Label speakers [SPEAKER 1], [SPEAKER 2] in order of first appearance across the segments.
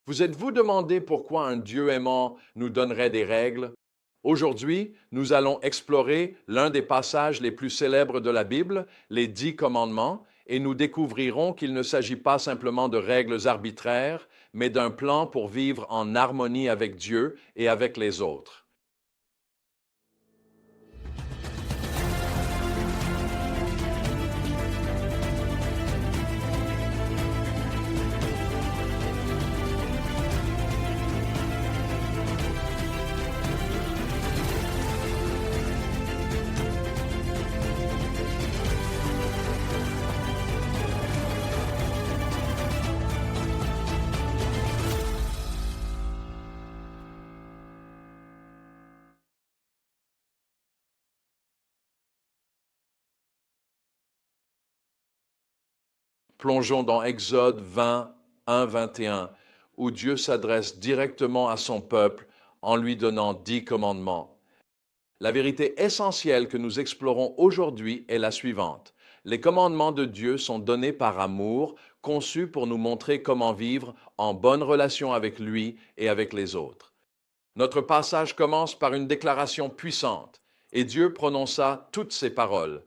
[SPEAKER 1] Vous êtes-vous demandé pourquoi un Dieu aimant nous donnerait des règles? Aujourd'hui, nous allons explorer l'un des passages les plus célèbres de la Bible, les 10 commandements, et nous découvrirons qu'il ne s'agit pas simplement de règles arbitraires, mais d'un plan pour vivre en harmonie avec Dieu et avec les autres. Plongeons dans Exode 20, 1, 21, où Dieu s'adresse directement à son peuple en lui donnant 10 commandements. La vérité essentielle que nous explorons aujourd'hui est la suivante. Les commandements de Dieu sont donnés par amour, conçus pour nous montrer comment vivre en bonne relation avec lui et avec les autres. Notre passage commence par une déclaration puissante, et Dieu prononça toutes ces paroles.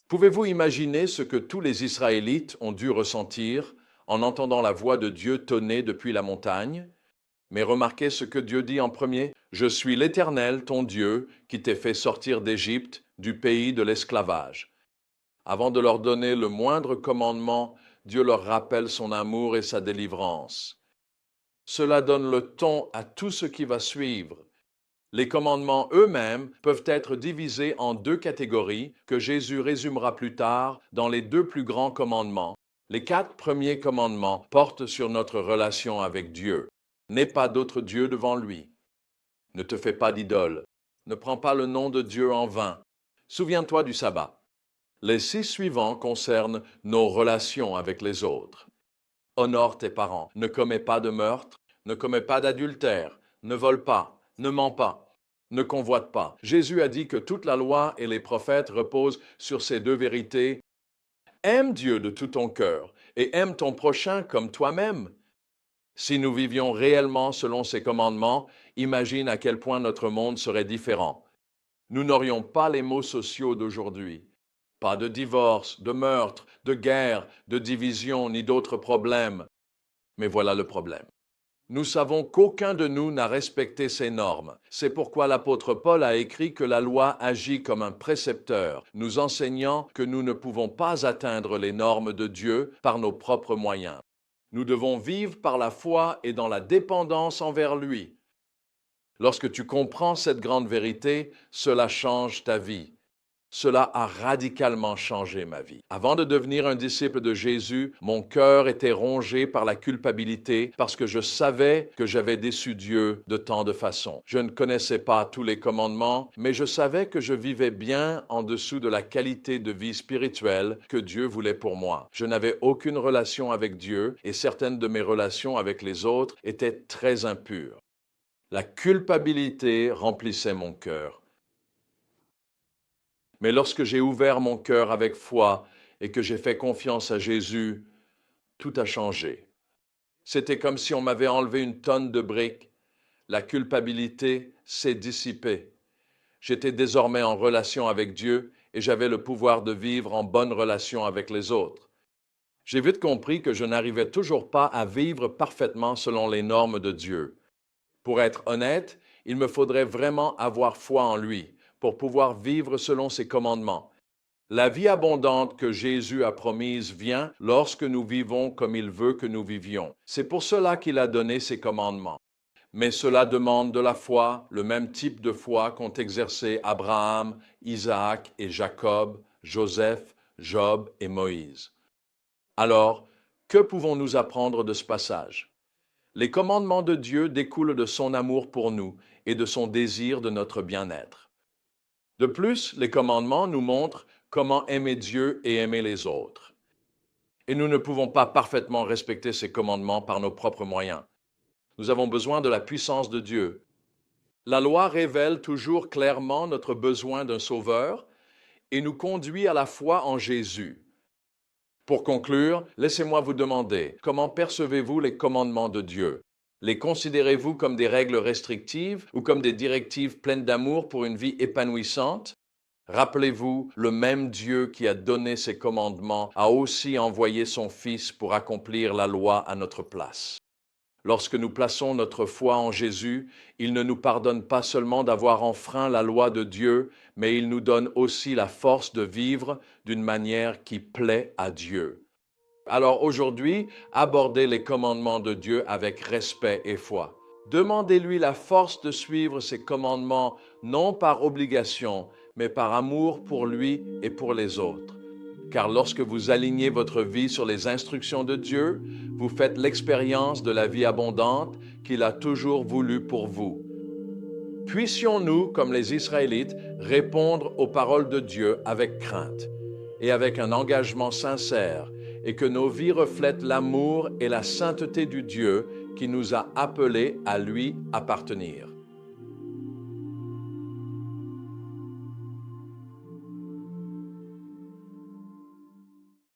[SPEAKER 1] Pouvez-vous imaginer ce que tous les Israélites ont dû ressentir en entendant la voix de Dieu tonner depuis la montagne? Mais remarquez ce que Dieu dit en premier. Je suis l'Éternel, ton Dieu, qui t'ai fait sortir d'Égypte, du pays de l'esclavage. Avant de leur donner le moindre commandement, Dieu leur rappelle son amour et sa délivrance. Cela donne le ton à tout ce qui va suivre. Les commandements eux-mêmes peuvent être divisés en deux catégories que Jésus résumera plus tard dans les deux plus grands commandements. Les 4 premiers commandements portent sur notre relation avec Dieu. N'aie pas d'autre Dieu devant lui. Ne te fais pas d'idole. Ne prends pas le nom de Dieu en vain. Souviens-toi du sabbat. Les 6 suivants concernent nos relations avec les autres. Honore tes parents. Ne commets pas de meurtre. Ne commets pas d'adultère. Ne vole pas. Ne mens pas. Ne convoite pas. Jésus a dit que toute la loi et les prophètes reposent sur ces deux vérités. Aime Dieu de tout ton cœur et aime ton prochain comme toi-même. Si nous vivions réellement selon ces commandements, imagine à quel point notre monde serait différent. Nous n'aurions pas les maux sociaux d'aujourd'hui. Pas de divorce, de meurtre, de guerre, de division, ni d'autres problèmes. Mais voilà le problème. Nous savons qu'aucun de nous n'a respecté ces normes. C'est pourquoi l'apôtre Paul a écrit que la loi agit comme un précepteur, nous enseignant que nous ne pouvons pas atteindre les normes de Dieu par nos propres moyens. Nous devons vivre par la foi et dans la dépendance envers lui. Lorsque tu comprends cette grande vérité, cela change ta vie. Cela a radicalement changé ma vie. Avant de devenir un disciple de Jésus, mon cœur était rongé par la culpabilité parce que je savais que j'avais déçu Dieu de tant de façons. Je ne connaissais pas tous les commandements, mais je savais que je vivais bien en dessous de la qualité de vie spirituelle que Dieu voulait pour moi. Je n'avais aucune relation avec Dieu et certaines de mes relations avec les autres étaient très impures. La culpabilité remplissait mon cœur. Mais lorsque j'ai ouvert mon cœur avec foi et que j'ai fait confiance à Jésus, tout a changé. C'était comme si on m'avait enlevé une tonne de briques. La culpabilité s'est dissipée. J'étais désormais en relation avec Dieu et j'avais le pouvoir de vivre en bonne relation avec les autres. J'ai vite compris que je n'arrivais toujours pas à vivre parfaitement selon les normes de Dieu. Pour être honnête, il me faudrait vraiment avoir foi en lui pour pouvoir vivre selon ses commandements. La vie abondante que Jésus a promise vient lorsque nous vivons comme il veut que nous vivions. C'est pour cela qu'il a donné ses commandements. Mais cela demande de la foi, le même type de foi qu'ont exercé Abraham, Isaac et Jacob, Joseph, Job et Moïse. Alors, que pouvons-nous apprendre de ce passage? Les commandements de Dieu découlent de son amour pour nous et de son désir de notre bien-être. De plus, les commandements nous montrent comment aimer Dieu et aimer les autres. Et nous ne pouvons pas parfaitement respecter ces commandements par nos propres moyens. Nous avons besoin de la puissance de Dieu. La loi révèle toujours clairement notre besoin d'un sauveur et nous conduit à la foi en Jésus. Pour conclure, laissez-moi vous demander, comment percevez-vous les commandements de Dieu? Les considérez-vous comme des règles restrictives ou comme des directives pleines d'amour pour une vie épanouissante? Rappelez-vous, le même Dieu qui a donné ces commandements a aussi envoyé son Fils pour accomplir la loi à notre place. Lorsque nous plaçons notre foi en Jésus, il ne nous pardonne pas seulement d'avoir enfreint la loi de Dieu, mais il nous donne aussi la force de vivre d'une manière qui plaît à Dieu. Alors aujourd'hui, abordez les commandements de Dieu avec respect et foi. Demandez-lui la force de suivre ses commandements, non par obligation, mais par amour pour lui et pour les autres. Car lorsque vous alignez votre vie sur les instructions de Dieu, vous faites l'expérience de la vie abondante qu'il a toujours voulu pour vous. Puissions-nous, comme les Israélites, répondre aux paroles de Dieu avec crainte et avec un engagement sincère, et que nos vies reflètent l'amour et la sainteté du Dieu qui nous a appelés à lui appartenir.